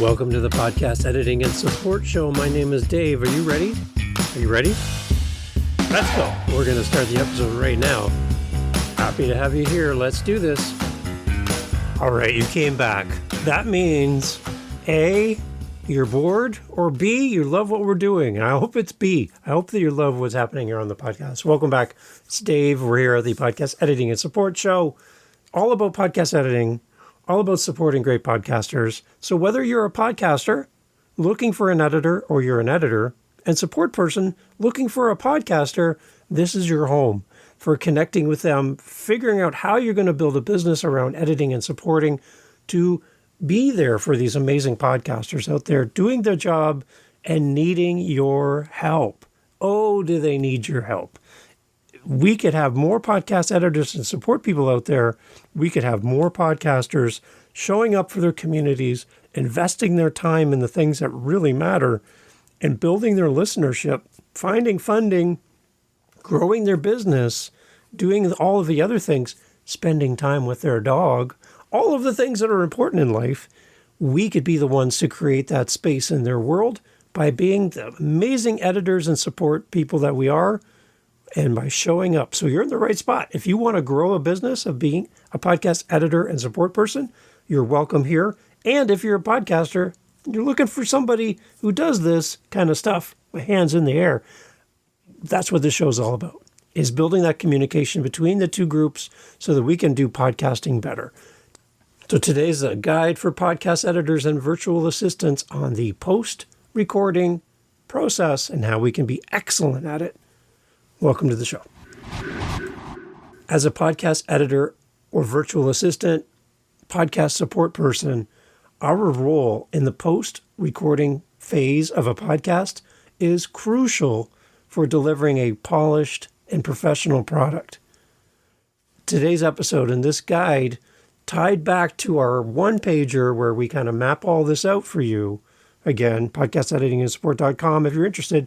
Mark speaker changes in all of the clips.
Speaker 1: Welcome to the Podcast Editing and Support Show. My name is Dave. Are you ready? Are you ready? Let's go. We're going to start the episode right now. Happy to have you here. Let's do this. All right, you came back. That means A, you're bored, or B, you love what we're doing. And I hope it's B. I hope that you love what's happening here on the podcast. Welcome back. It's Dave. We're here at the Podcast Editing and Support Show. All about podcast editing, all about supporting great podcasters. So whether you're a podcaster looking for an editor or you're an editor and support person looking for a podcaster, this is your home for connecting with them, figuring out how you're going to build a business around editing and supporting to be there for these amazing podcasters out there doing their job and needing your help. Oh, do they need your help? We could have more podcast editors and support people out there. We could have more podcasters showing up for their communities, investing their time in the things that really matter, and building their listenership, finding funding, growing their business, doing all of the other things, spending time with their dog, all of the things that are important in life. We could be the ones to create that space in their world by being the amazing editors and support people that we are, and by showing up. So you're in the right spot. If you want to grow a business of being a podcast editor and support person, you're welcome here. And if you're a podcaster, you're looking for somebody who does this kind of stuff, with hands in the air. That's what this show is all about, is building that communication between the two groups so that we can do podcasting better. So today's a guide for podcast editors and virtual assistants on the post-recording process and how we can be excellent at it. Welcome to the show. As a podcast editor or virtual assistant, podcast support person, our role in the post-recording phase of a podcast is crucial for delivering a polished and professional product. Today's episode and this guide, tied back to our one-pager where we kind of map all this out for you, again, podcasteditingandsupport.com if you're interested.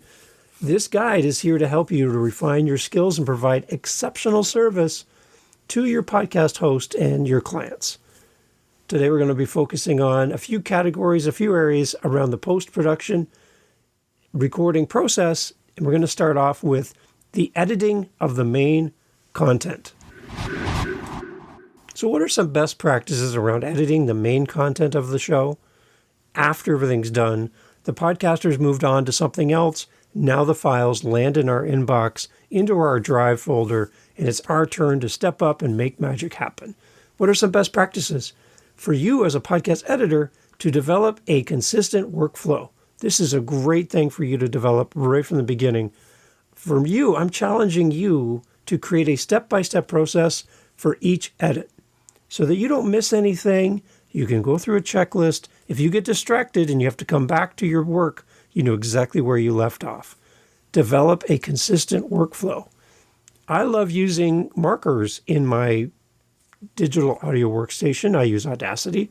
Speaker 1: This guide is here to help you to refine your skills and provide exceptional service to your podcast host and your clients. Today, we're going to be focusing on a few categories, a few areas around the post-production recording process. And we're going to start off with the editing of the main content. So what are some best practices around editing the main content of the show? After everything's done, the podcaster's moved on to something else. Now the files land in our inbox, into our drive folder, and it's our turn to step up and make magic happen. What are some best practices for you as a podcast editor to develop a consistent workflow? This is a great thing for you to develop right from the beginning. From you, I'm challenging you to create a step-by-step process for each edit so that you don't miss anything. You can go through a checklist. If you get distracted and you have to come back to your work, you know exactly where you left off. Develop a consistent workflow. I love using markers in my digital audio workstation. I use Audacity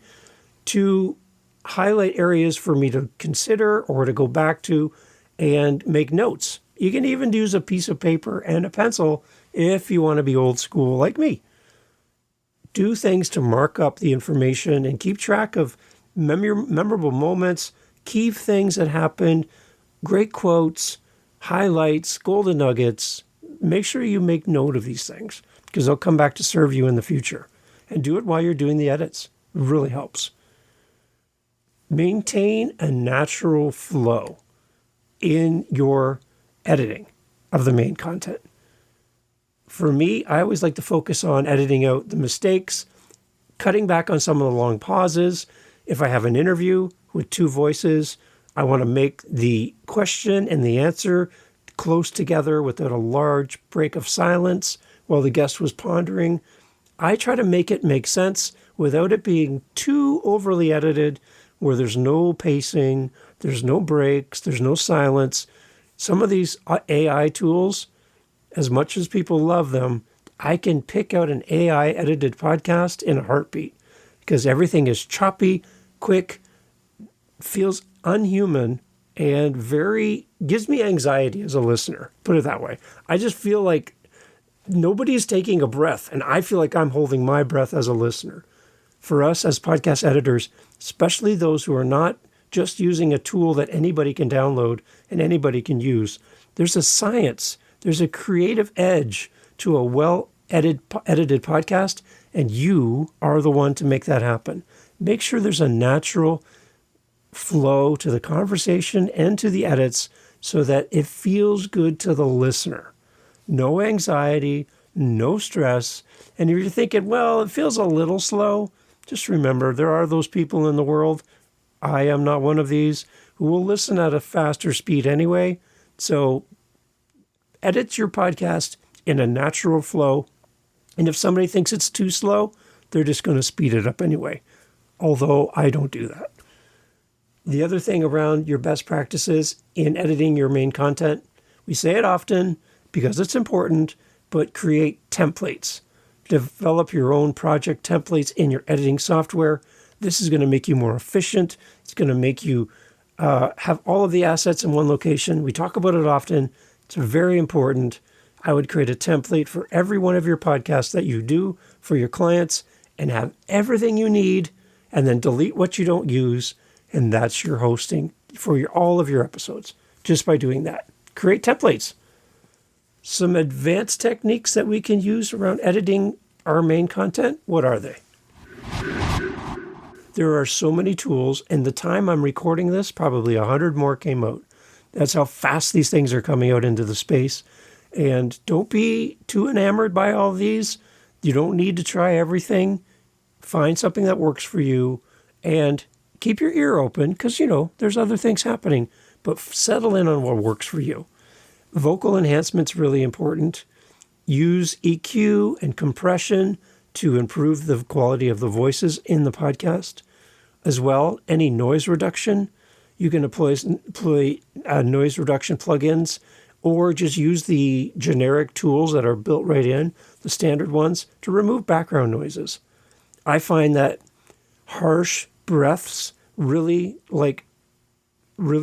Speaker 1: to highlight areas for me to consider or to go back to and make notes. You can even use a piece of paper and a pencil if you want to be old school like me. Do things to mark up the information and keep track of memorable moments, key things that happened, great quotes, highlights, golden nuggets. Make sure you make note of these things because they'll come back to serve you in the future. And do it while you're doing the edits. It really helps. Maintain a natural flow in your editing of the main content. For me, I always like to focus on editing out the mistakes, cutting back on some of the long pauses. If I have an interview with two voices, I want to make the question and the answer close together without a large break of silence while the guest was pondering. I try to make it make sense without it being too overly edited, where there's no pacing, there's no breaks, there's no silence. Some of these AI tools, as much as people love them, I can pick out an AI edited podcast in a heartbeat because everything is choppy, quick, feels unhuman, and gives me anxiety as a listener, put it that way. I just feel like nobody's taking a breath, and I feel like I'm holding my breath as a listener. For us as podcast editors, especially those who are not just using a tool that anybody can download and anybody can use. There's a science, there's a creative edge to a well-edited podcast, and you are the one to make that happen. Make sure there's a natural flow to the conversation and to the edits so that it feels good to the listener. No anxiety, no stress. And if you're thinking, well, it feels a little slow, just remember there are those people in the world, I am not one of these, who will listen at a faster speed anyway. So edit your podcast in a natural flow. And if somebody thinks it's too slow, they're just going to speed it up anyway. Although I don't do that. The other thing around your best practices in editing your main content, we say it often because it's important, but create templates. Develop your own project templates in your editing software. This is going to make you more efficient. It's going to make you have all of the assets in one location. We talk about it often. It's very important. I would create a template for every one of your podcasts that you do for your clients and have everything you need, and then delete what you don't use. And that's your hosting for all of your episodes, just by doing that. Create templates. Some advanced techniques that we can use around editing our main content, what are they? There are so many tools, and the time I'm recording this, probably 100 more came out. That's how fast these things are coming out into the space. And don't be too enamored by all of these. You don't need to try everything. Find something that works for you, and keep your ear open because, there's other things happening, but settle in on what works for you. Vocal enhancement's really important. Use EQ and compression to improve the quality of the voices in the podcast. As well, any noise reduction, you can employ noise reduction plugins, or just use the generic tools that are built right in, the standard ones, to remove background noises. I find that harsh breaths, really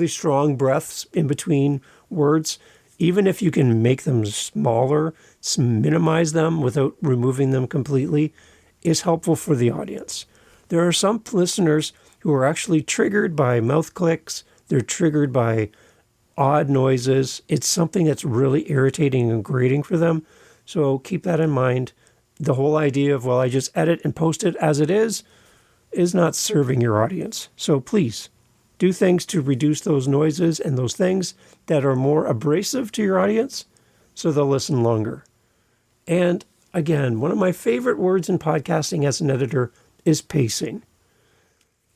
Speaker 1: strong breaths in between words, even if you can make them smaller, minimize them without removing them completely, is helpful for the audience. There are some listeners who are actually triggered by mouth clicks. They're triggered by odd noises. It's something that's really irritating and grating for them. So keep that in mind. The whole idea of, I just edit and post it as it is not serving your audience. So please do things to reduce those noises and those things that are more abrasive to your audience so they'll listen longer. And again, one of my favorite words in podcasting as an editor is pacing.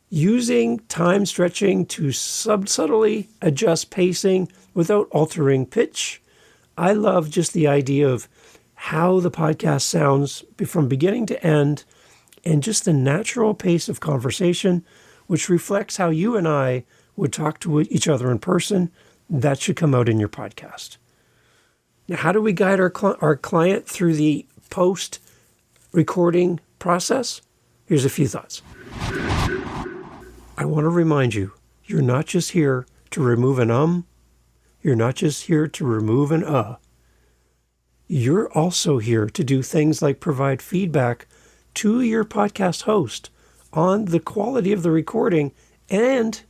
Speaker 1: Using time stretching to subtly adjust pacing without altering pitch. I love just the idea of how the podcast sounds from beginning to end, and just the natural pace of conversation, which reflects how you and I would talk to each other in person. That should come out in your podcast. Now, how do we guide our client through the post-recording process? Here's a few thoughts. I want to remind you, you're not just here to remove an You're not just here to remove an You're also here to do things like provide feedback to your podcast host on the quality of the recording and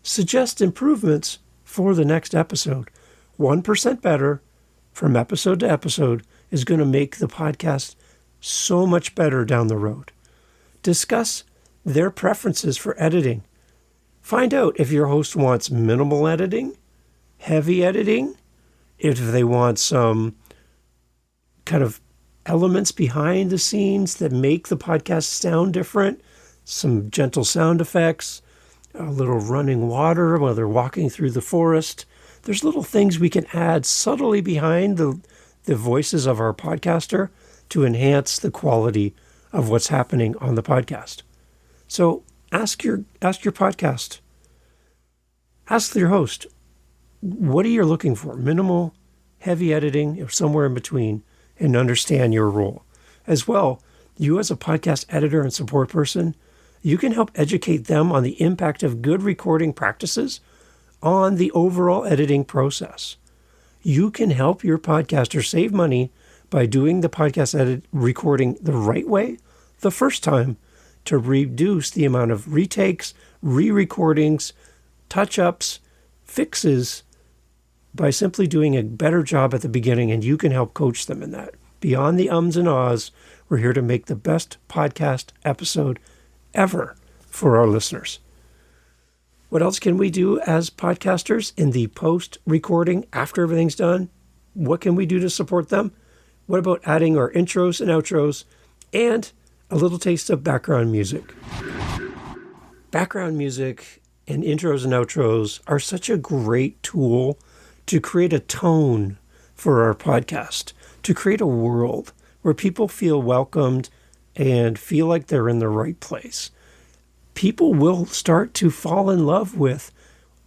Speaker 1: suggest improvements for the next episode. 1% better from episode to episode is going to make the podcast so much better down the road. Discuss their preferences for editing. Find out if your host wants minimal editing, heavy editing, if they want some kind of elements behind the scenes that make the podcast sound different, some gentle sound effects, a little running water while they're walking through the forest. There's little things we can add subtly behind the voices of our podcaster to enhance the quality of what's happening on the podcast. So ask your podcast. Ask your host, what are you looking for? Minimal, heavy editing, or somewhere in between, and understand your role. As well, you as a podcast editor and support person, you can help educate them on the impact of good recording practices on the overall editing process. You can help your podcaster save money by doing the podcast recording the right way the first time to reduce the amount of retakes, re-recordings, touch-ups, fixes by simply doing a better job at the beginning, and you can help coach them in that. Beyond the ums and ahs, we're here to make the best podcast episode ever for our listeners. What else can we do as podcasters in the post-recording after everything's done? What can we do to support them? What about adding our intros and outros and a little taste of background music? Background music and intros and outros are such a great tool to create a tone for our podcast, to create a world where people feel welcomed and feel like they're in the right place. People will start to fall in love with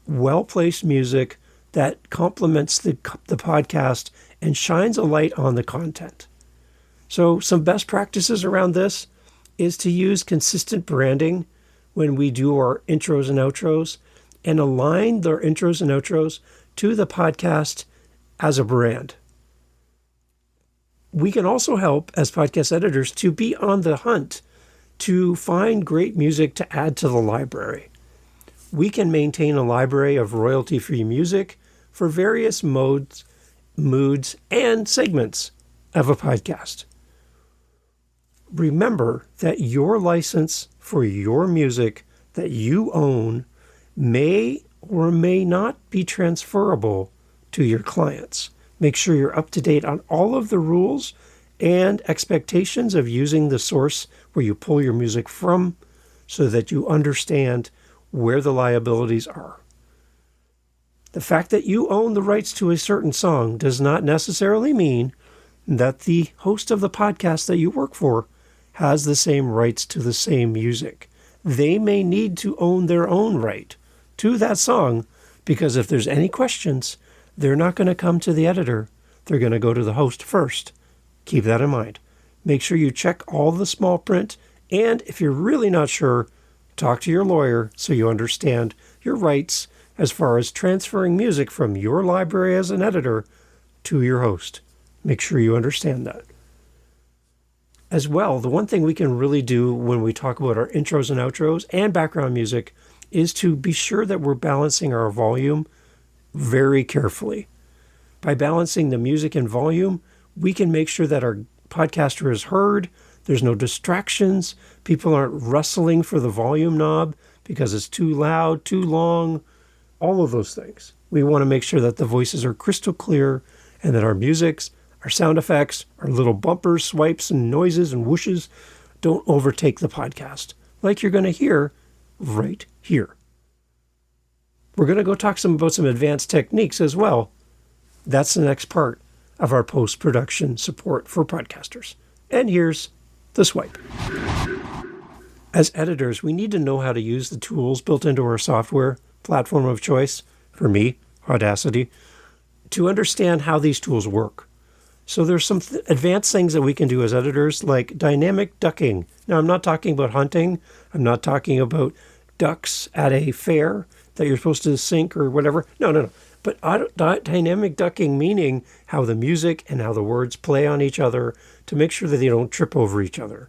Speaker 1: well-placed music that complements the podcast and shines a light on the content. So some best practices around this is to use consistent branding when we do our intros and outros, and align their intros and outros to the podcast as a brand. We can also help as podcast editors to be on the hunt to find great music to add to the library. We can maintain a library of royalty-free music for various modes, moods, and segments of a podcast. Remember that your license for your music that you own may or may not be transferable to your clients. Make sure you're up to date on all of the rules and expectations of using the source where you pull your music from so that you understand where the liabilities are. The fact that you own the rights to a certain song does not necessarily mean that the host of the podcast that you work for has the same rights to the same music. They may need to own their own right to that song, because if there's any questions, they're not going to come to the editor. They're going to go to the host first. Keep that in mind. Make sure you check all the small print, and if you're really not sure, talk to your lawyer so you understand your rights as far as transferring music from your library as an editor to your host. Make sure you understand that. As well, the one thing we can really do when we talk about our intros and outros and background music is to be sure that we're balancing our volume very carefully. By balancing the music and volume, we can make sure that our podcaster is heard, there's no distractions, people aren't rustling for the volume knob because it's too loud, too long, all of those things. We want to make sure that the voices are crystal clear and that our musics, our sound effects, our little bumpers, swipes, and noises and whooshes don't overtake the podcast, like you're going to hear right here. We're going to go talk about some advanced techniques as well. That's the next part of our post-production support for podcasters. And here's the swipe. As editors, we need to know how to use the tools built into our software platform of choice, for me, Audacity, to understand how these tools work. So there's some advanced things that we can do as editors, like dynamic ducking. Now, I'm not talking about hunting. I'm not talking about ducks at a fair that you're supposed to sync or whatever. No. But dynamic ducking, meaning how the music and how the words play on each other to make sure that they don't trip over each other.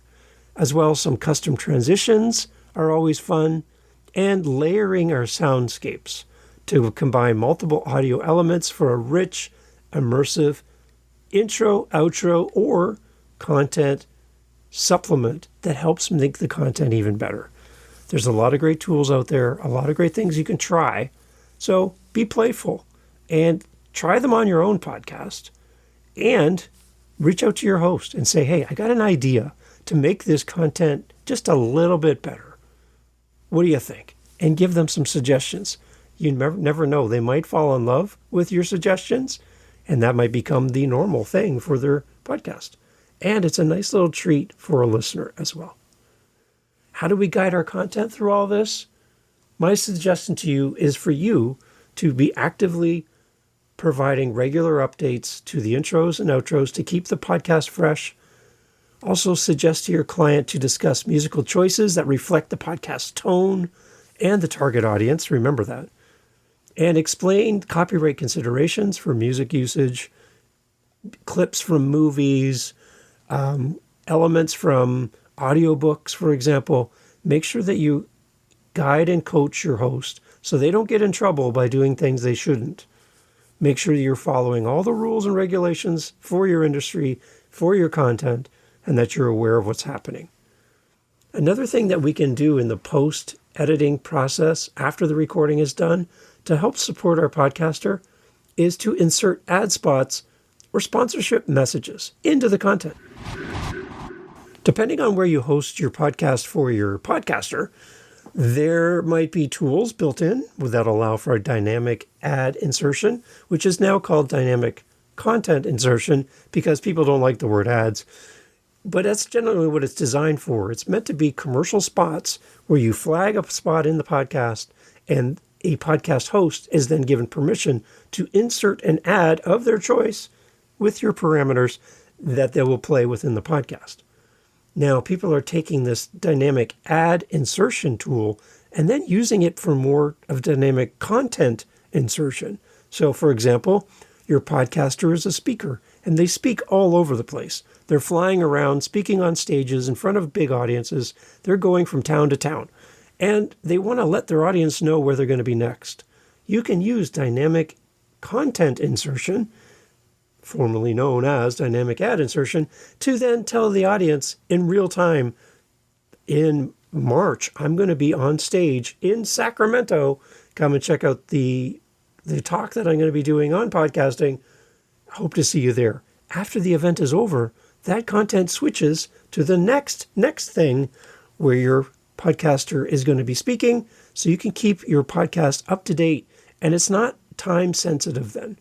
Speaker 1: As well, some custom transitions are always fun, and layering our soundscapes to combine multiple audio elements for a rich, immersive intro, outro, or content supplement that helps make the content even better. There's a lot of great tools out there, a lot of great things you can try. So be playful and try them on your own podcast, and reach out to your host and say, hey, I got an idea to make this content just a little bit better. What do you think? And give them some suggestions. You never know. They might fall in love with your suggestions, and that might become the normal thing for their podcast. And it's a nice little treat for a listener as well. How do we guide our content through all this? My suggestion to you is for you to be actively providing regular updates to the intros and outros to keep the podcast fresh. Also suggest to your client to discuss musical choices that reflect the podcast tone and the target audience. Remember that. And explain copyright considerations for music usage, clips from movies, elements from audiobooks, for example. Make sure that you guide and coach your host so they don't get in trouble by doing things they shouldn't. Make sure you're following all the rules and regulations for your industry, for your content, and that you're aware of what's happening. Another thing that we can do in the post-editing process after the recording is done to help support our podcaster is to insert ad spots or sponsorship messages into the content. Depending on where you host your podcast for your podcaster, there might be tools built in that allow for a dynamic ad insertion, which is now called dynamic content insertion because people don't like the word ads. But that's generally what it's designed for. It's meant to be commercial spots where you flag a spot in the podcast and a podcast host is then given permission to insert an ad of their choice with your parameters that they will play within the podcast. Now, people are taking this dynamic ad insertion tool and then using it for more of dynamic content insertion. So, for example, your podcaster is a speaker and they speak all over the place. They're flying around, speaking on stages in front of big audiences. They're going from town to town and they want to let their audience know where they're going to be next. You can use dynamic content insertion, formerly known as dynamic ad insertion, to then tell the audience in real time, in March, I'm going to be on stage in Sacramento. Come and check out the talk that I'm going to be doing on podcasting. Hope to see you there. After the event is over, that content switches to the next thing where your podcaster is going to be speaking, so you can keep your podcast up to date, and it's not time sensitive then.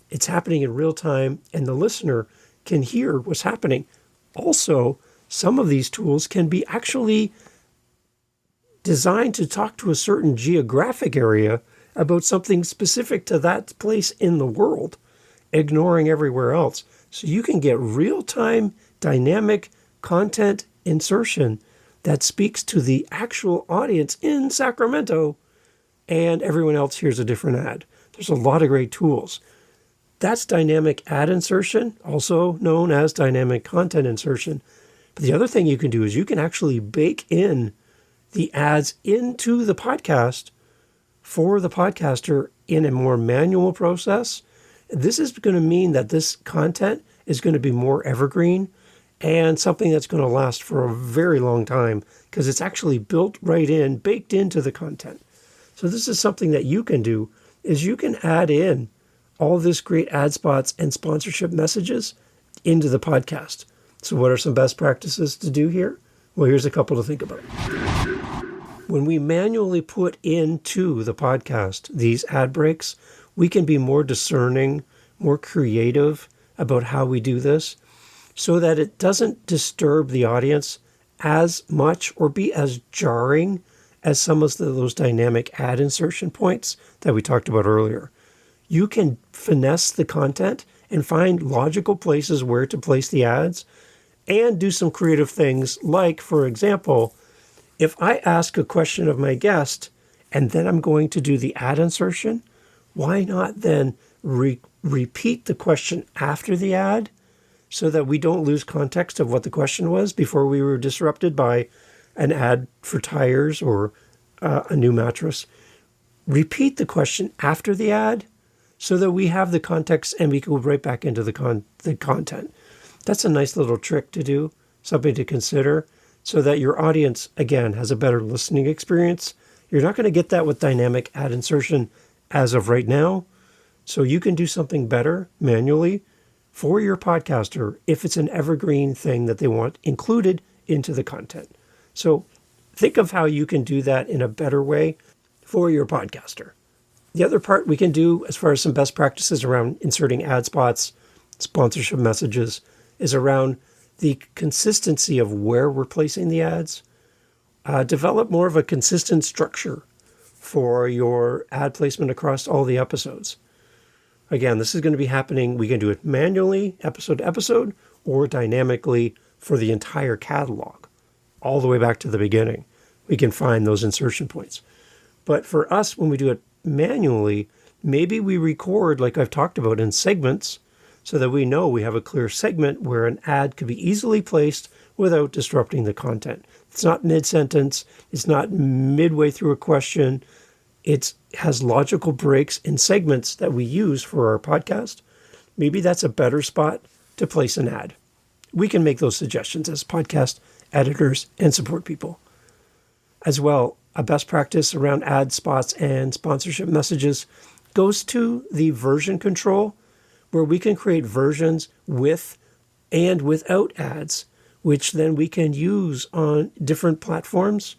Speaker 1: It's happening in real time, and the listener can hear what's happening. Also, some of these tools can be actually designed to talk to a certain geographic area about something specific to that place in the world, ignoring everywhere else. So you can get real-time dynamic content insertion that speaks to the actual audience in Sacramento, and everyone else hears a different ad. There's a lot of great tools. That's dynamic ad insertion, also known as dynamic content insertion. But the other thing you can do is you can actually bake in the ads into the podcast for the podcaster in a more manual process. This is going to mean that this content is going to be more evergreen and something that's going to last for a very long time because it's actually built right in, baked into the content. So this is something that you can do, is you can add in all this great ad spots and sponsorship messages into the podcast. So what are some best practices to do here? Well, here's a couple to think about. When we manually put into the podcast these ad breaks, we can be more discerning, more creative about how we do this so that it doesn't disturb the audience as much or be as jarring as some of those dynamic ad insertion points that we talked about earlier. You can finesse the content and find logical places where to place the ads and do some creative things like, for example, if I ask a question of my guest and then I'm going to do the ad insertion, why not then repeat the question after the ad so that we don't lose context of what the question was before we were disrupted by an ad for tires or a new mattress. Repeat the question after the ad so that we have the context and we go right back into the content. That's a nice little trick to do, something to consider, so that your audience, again, has a better listening experience. You're not going to get that with dynamic ad insertion as of right now, so you can do something better manually for your podcaster if it's an evergreen thing that they want included into the content. So think of how you can do that in a better way for your podcaster. The other part we can do as far as some best practices around inserting ad spots, sponsorship messages, is around the consistency of where we're placing the ads. Develop more of a consistent structure for your ad placement across all the episodes. Again, this is going to be happening. We can do it manually, episode to episode, or dynamically for the entire catalog, all the way back to the beginning. We can find those insertion points. But for us, when we do it manually, maybe we record, like I've talked about, in segments so that we know we have a clear segment where an ad could be easily placed without disrupting the content. It's not mid-sentence. It's not midway through a question. It has logical breaks in segments that we use for our podcast. Maybe that's a better spot to place an ad. We can make those suggestions as podcast editors and support people. As well, a best practice around ad spots and sponsorship messages goes to the version control, where we can create versions with and without ads, which then we can use on different platforms.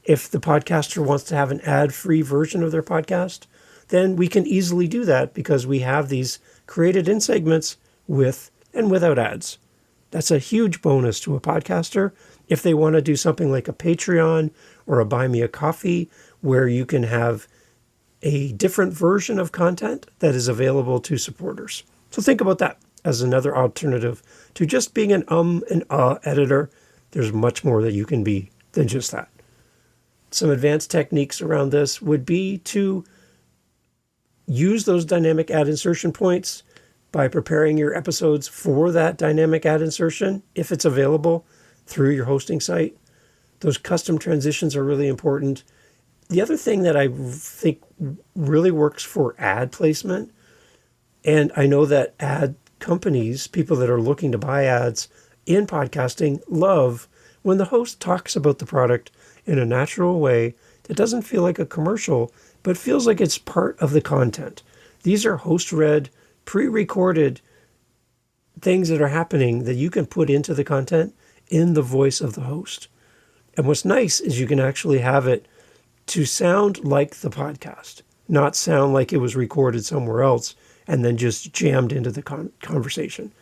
Speaker 1: If the podcaster wants to have an ad-free version of their podcast, then we can easily do that because we have these created in segments with and without ads. That's a huge bonus to a podcaster if they want to do something like a Patreon or a Buy Me a Coffee, where you can have a different version of content that is available to supporters. So think about that as another alternative to just being an and editor. There's much more that you can be than just that. Some advanced techniques around this would be to use those dynamic ad insertion points by preparing your episodes for that dynamic ad insertion, if it's available through your hosting site. Those custom transitions are really important. The other thing that I think really works for ad placement, and I know that ad companies, people that are looking to buy ads in podcasting, love when the host talks about the product in a natural way that doesn't feel like a commercial, but feels like it's part of the content. These are host-read, pre-recorded things that are happening that you can put into the content in the voice of the host. And what's nice is you can actually have it to sound like the podcast, not sound like it was recorded somewhere else and then just jammed into the conversation.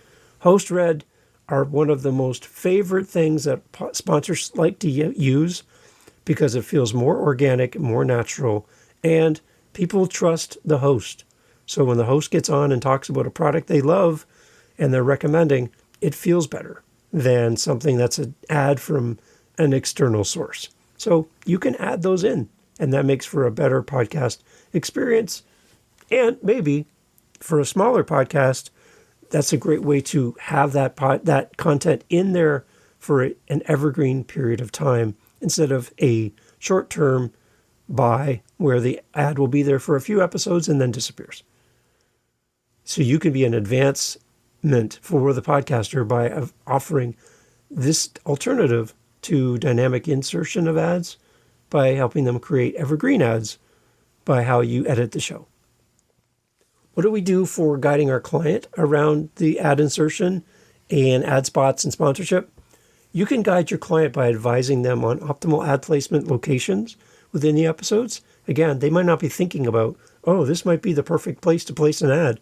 Speaker 1: Host-read are one of the most favorite things that sponsors like to use because it feels more organic, more natural, and people trust the host. So when the host gets on and talks about a product they love and they're recommending, it feels better than something that's an ad from an external source. So you can add those in, and that makes for a better podcast experience. And maybe for a smaller podcast, that's a great way to have that content in there for an evergreen period of time instead of a short-term buy where the ad will be there for a few episodes and then disappears. So you can be an advancement for the podcaster by offering this alternative to dynamic insertion of ads by helping them create evergreen ads by how you edit the show. What do we do for guiding our client around the ad insertion and ad spots and sponsorship? You can guide your client by advising them on optimal ad placement locations within the episodes. Again, they might not be thinking about, oh, this might be the perfect place to place an ad.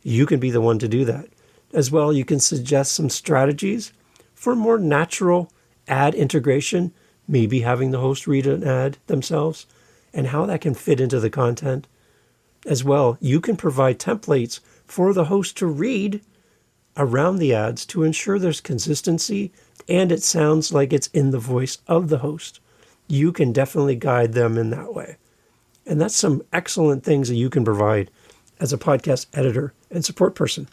Speaker 1: You can be the one to do that. As well, you can suggest some strategies for more natural ad integration, maybe having the host read an ad themselves, and how that can fit into the content. As well, you can provide templates for the host to read around the ads to ensure there's consistency and it sounds like it's in the voice of the host. You can definitely guide them in that way. And that's some excellent things that you can provide as a podcast editor and support person.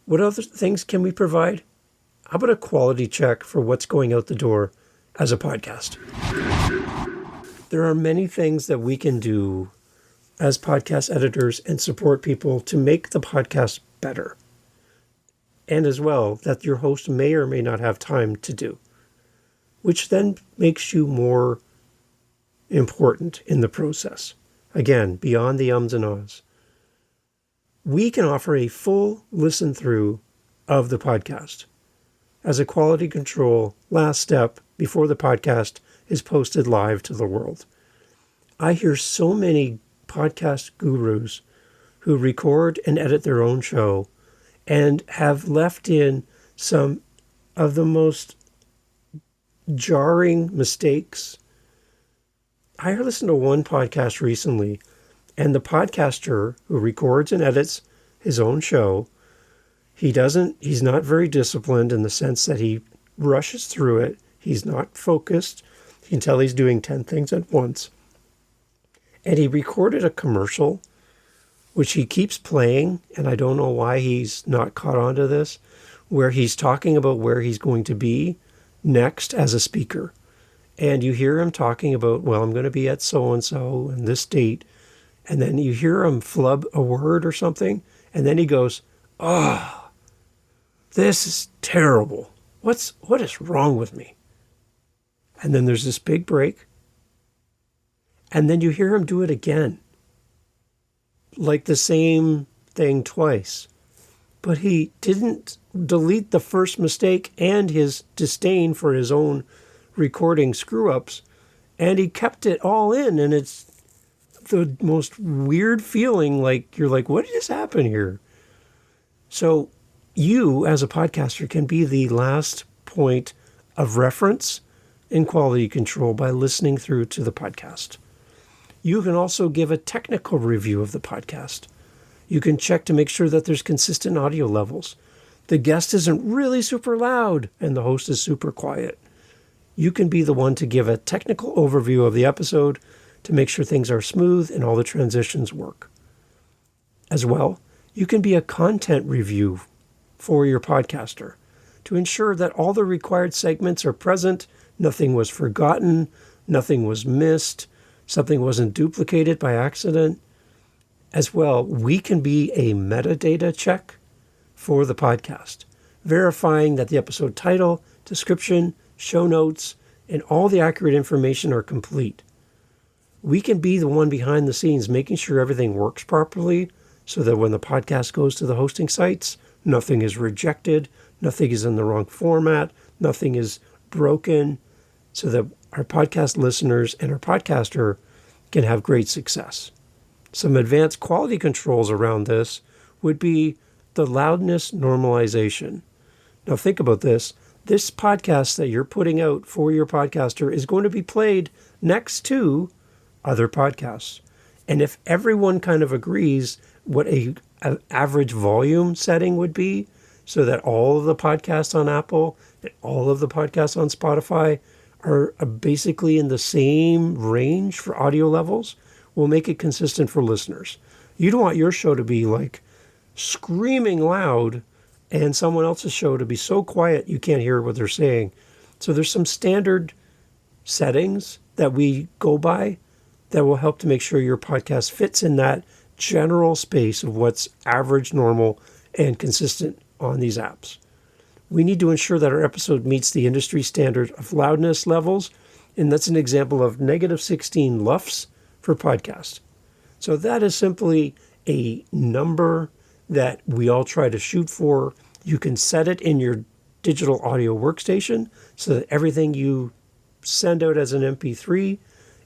Speaker 1: What other things can we provide? How about a quality check for what's going out the door as a podcast? There are many things that we can do as podcast editors and support people to make the podcast better. And as well, that your host may or may not have time to do, which then makes you more important in the process. Again, beyond the ums and ahs. We can offer a full listen through of the podcast as a quality control last step before the podcast is posted live to the world. I hear so many podcast gurus who record and edit their own show and have left in some of the most jarring mistakes. I listened to one podcast recently, and the podcaster who records and edits his own show, he's not very disciplined in the sense that he rushes through it. He's not focused. You can tell he's doing 10 things at once. And he recorded a commercial, which he keeps playing, and I don't know why he's not caught on to this, where he's talking about where he's going to be next as a speaker. And you hear him talking about, well, I'm going to be at so-and-so and this date. And then you hear him flub a word or something. And then he goes, oh, this is terrible. What is wrong with me? And then there's this big break. And then you hear him do it again. Like the same thing twice. But he didn't delete the first mistake and his disdain for his own recording screw-ups. And he kept it all in. And it's the most weird feeling, like you're like, what just happened here? So you, as a podcaster, can be the last point of reference in quality control by listening through to the podcast. You can also give a technical review of the podcast. You can check to make sure that there's consistent audio levels. The guest isn't really super loud and the host is super quiet. You can be the one to give a technical overview of the episode to make sure things are smooth and all the transitions work. As well, you can be a content review for your podcaster to ensure that all the required segments are present, nothing was forgotten, nothing was missed, something wasn't duplicated by accident. As well, we can be a metadata check for the podcast, verifying that the episode title, description, show notes, and all the accurate information are complete. We can be the one behind the scenes making sure everything works properly so that when the podcast goes to the hosting sites, nothing is rejected, nothing is in the wrong format, nothing is broken, so that our podcast listeners and our podcaster can have great success. Some advanced quality controls around this would be the loudness normalization. Now think about this. This podcast that you're putting out for your podcaster is going to be played next to other podcasts. And if everyone kind of agrees what an average volume setting would be, so that all of the podcasts on Apple and all of the podcasts on Spotify are basically in the same range for audio levels, will make it consistent for listeners. You don't want your show to be like screaming loud and someone else's show to be so quiet you can't hear what they're saying. So there's some standard settings that we go by that will help to make sure your podcast fits in that general space of what's average, normal, and consistent on these apps. We need to ensure that our episode meets the industry standard of loudness levels, and that's an example of -16 LUFS for podcast. So that is simply a number that we all try to shoot for. You can set it in your digital audio workstation so that everything you send out as an MP3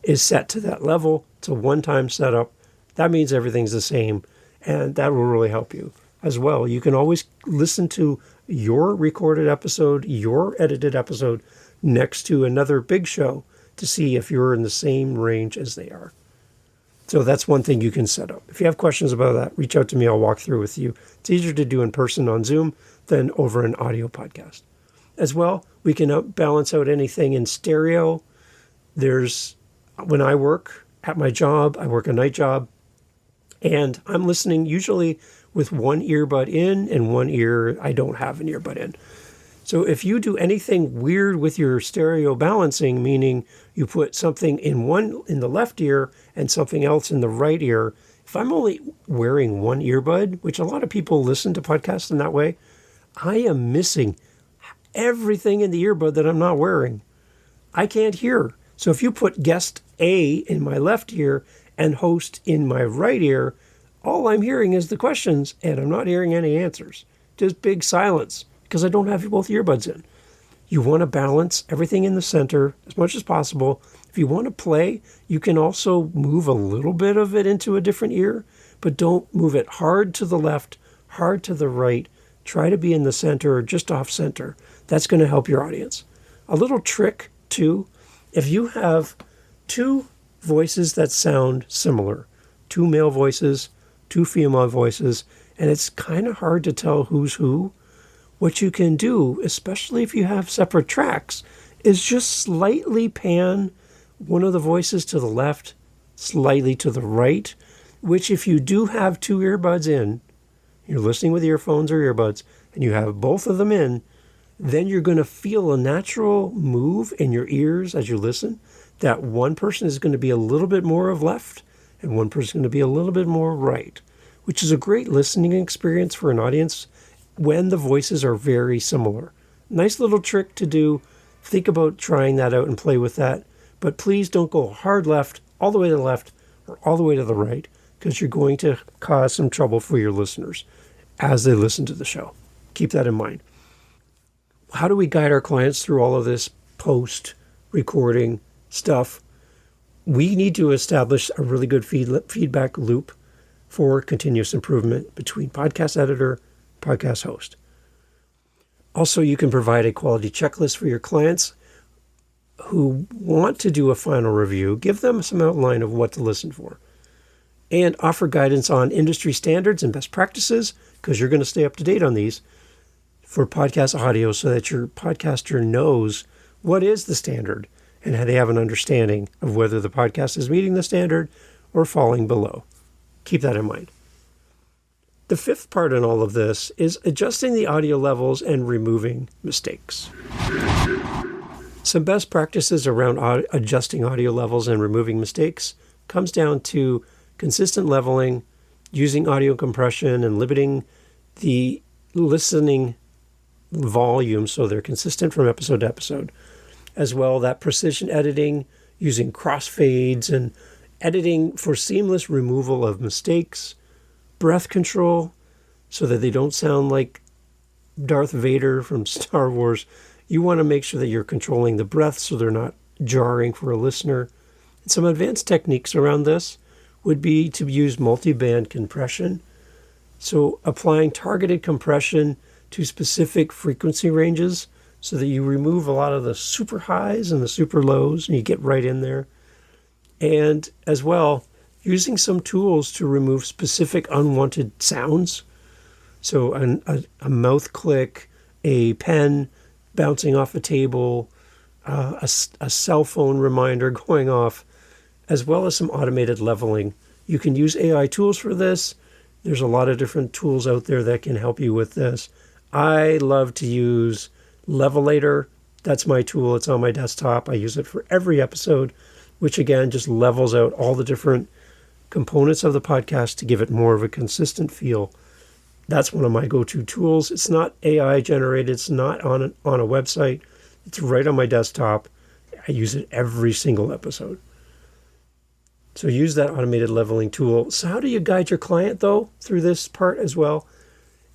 Speaker 1: is set to that level. It's a one-time setup. That means everything's the same, and that will really help you as well. You can always listen to your recorded episode, your edited episode, next to another big show to see if you're in the same range as they are. So that's one thing you can set up. If you have questions about that, reach out to me. I'll walk through with you. It's easier to do in person on Zoom than over an audio podcast. As well, we can balance out anything in stereo. When I work at my job, I work a night job, and I'm listening usually with one earbud in and one ear I don't have an earbud in. So if you do anything weird with your stereo balancing, meaning you put something in the left ear and something else in the right ear, if I'm only wearing one earbud, which a lot of people listen to podcasts in that way, I am missing everything in the earbud that I'm not wearing. I can't hear. So if you put guest A in my left ear and host in my right ear, all I'm hearing is the questions and I'm not hearing any answers. Just big silence because I don't have both earbuds in. You want to balance everything in the center as much as possible. If you want to play, you can also move a little bit of it into a different ear, but don't move it hard to the left, hard to the right. Try to be in the center or just off center. That's going to help your audience. A little trick too, if you have two voices that sound similar, two male voices, two female voices, and it's kind of hard to tell who's who, what you can do, especially if you have separate tracks, is just slightly pan one of the voices to the left, slightly to the right, which if you do have two earbuds in, you're listening with earphones or earbuds, and you have both of them in, then you're going to feel a natural move in your ears as you listen, that one person is going to be a little bit more of left and one person is going to be a little bit more right, which is a great listening experience for an audience when the voices are very similar. Nice little trick to do. Think about trying that out and play with that. But please don't go hard left, all the way to the left, or all the way to the right, because you're going to cause some trouble for your listeners as they listen to the show. Keep that in mind. How do we guide our clients through all of this post-recording stuff? We need to establish a really good feedback loop for continuous improvement between podcast editor, podcast host. Also, you can provide a quality checklist for your clients who want to do a final review. Give them some outline of what to listen for. And offer guidance on industry standards and best practices, because you're going to stay up to date on these for podcast audio so that your podcaster knows what is the standard and how they have an understanding of whether the podcast is meeting the standard or falling below. Keep that in mind. The fifth part in all of this is adjusting the audio levels and removing mistakes. Some best practices around adjusting audio levels and removing mistakes comes down to consistent leveling, using audio compression, and limiting the listening volume so they're consistent from episode to episode. As well, that precision editing, using crossfades and editing for seamless removal of mistakes, breath control so that they don't sound like Darth Vader from Star Wars. You want to make sure that you're controlling the breath so they're not jarring for a listener. And some advanced techniques around this would be to use multi-band compression. So applying targeted compression to specific frequency ranges so that you remove a lot of the super highs and the super lows and you get right in there. And as well, using some tools to remove specific unwanted sounds. So a mouth click, a pen bouncing off a table, a cell phone reminder going off, as well as some automated leveling. You can use AI tools for this. There's a lot of different tools out there that can help you with this. I love to use Levelator. That's my tool. It's on my desktop. I use it for every episode, which again just levels out all the different components of the podcast to give it more of a consistent feel. That's one of my go-to tools. It's not AI generated. It's not on a website. It's right on my desktop. I use it every single episode. So use that automated leveling tool. So how do you guide your client, though, through this part as well?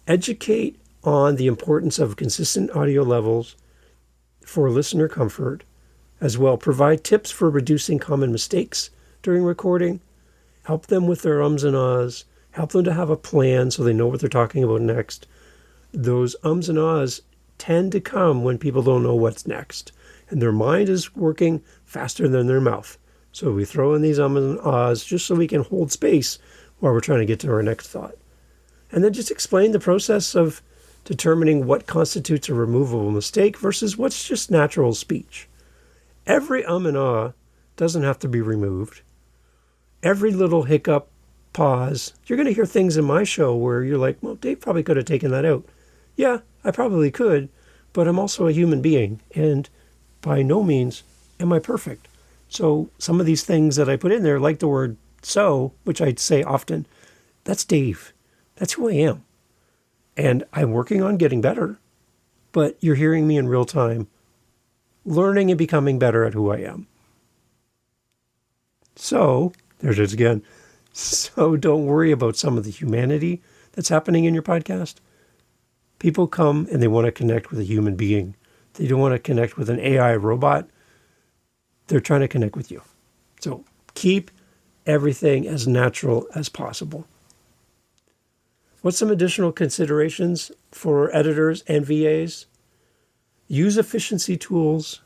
Speaker 1: Educate on the importance of consistent audio levels for listener comfort. As well, provide tips for reducing common mistakes during recording. Help them with their ums and ahs. Help them to have a plan so they know what they're talking about next. Those ums and ahs tend to come when people don't know what's next. And their mind is working faster than their mouth. So we throw in these ums and ahs just so we can hold space while we're trying to get to our next thought. And then just explain the process of determining what constitutes a removable mistake versus what's just natural speech. Every and ah doesn't have to be removed. Every little hiccup, pause. You're going to hear things in my show where you're like, well, Dave probably could have taken that out. Yeah, I probably could, but I'm also a human being, and by no means am I perfect. So some of these things that I put in there, like the word so, which I say often, that's Dave. That's who I am. And I'm working on getting better, but you're hearing me in real time, learning and becoming better at who I am. So, there it is again. So don't worry about some of the humanity that's happening in your podcast. People come and they want to connect with a human being. They don't want to connect with an AI robot. They're trying to connect with you. So keep everything as natural as possible. What's some additional considerations for editors and VAs? Use efficiency tools.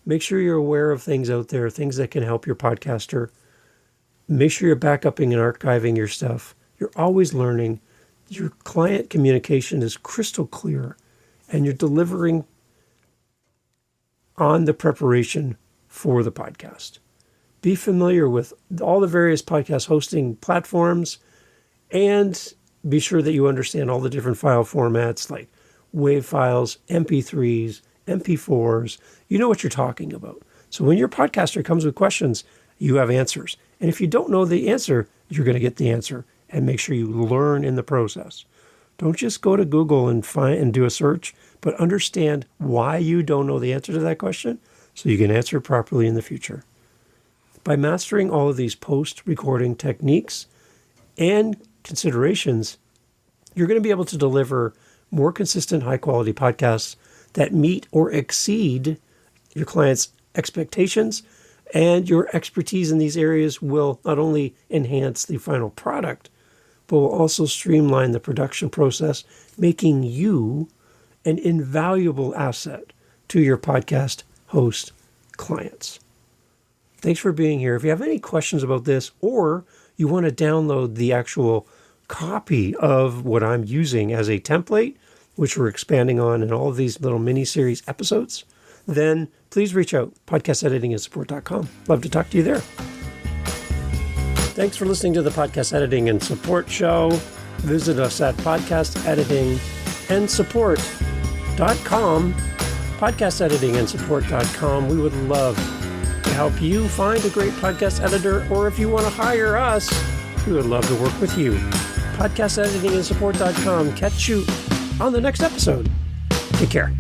Speaker 1: Make sure you're aware of things out there, things that can help your podcaster. Make sure you're backupping and archiving your stuff. You're always learning. Your client communication is crystal clear, and you're delivering on the preparation for the podcast. Be familiar with all the various podcast hosting platforms and be sure that you understand all the different file formats like WAV files, MP3s, MP4s. You know what you're talking about. So when your podcaster comes with questions, you have answers. And if you don't know the answer, you're going to get the answer. And make sure you learn in the process. Don't just go to Google and find and do a search, but understand why you don't know the answer to that question so you can answer it properly in the future. By mastering all of these post-recording techniques and considerations, you're going to be able to deliver more consistent, high-quality podcasts that meet or exceed your clients' expectations, and your expertise in these areas will not only enhance the final product, but will also streamline the production process, making you an invaluable asset to your podcast host clients. Thanks for being here. If you have any questions about this, or you want to download the actual copy of what I'm using as a template, which we're expanding on in all of these little mini-series episodes, then please reach out, podcasteditingandsupport.com. Love to talk to you there. Thanks for listening to the Podcast Editing and Support Show. Visit us at podcasteditingandsupport.com, podcasteditingandsupport.com. We would love to help you find a great podcast editor, or if you want to hire us, we would love to work with you. Podcasteditingandsupport.com. Catch you on the next episode. Take care.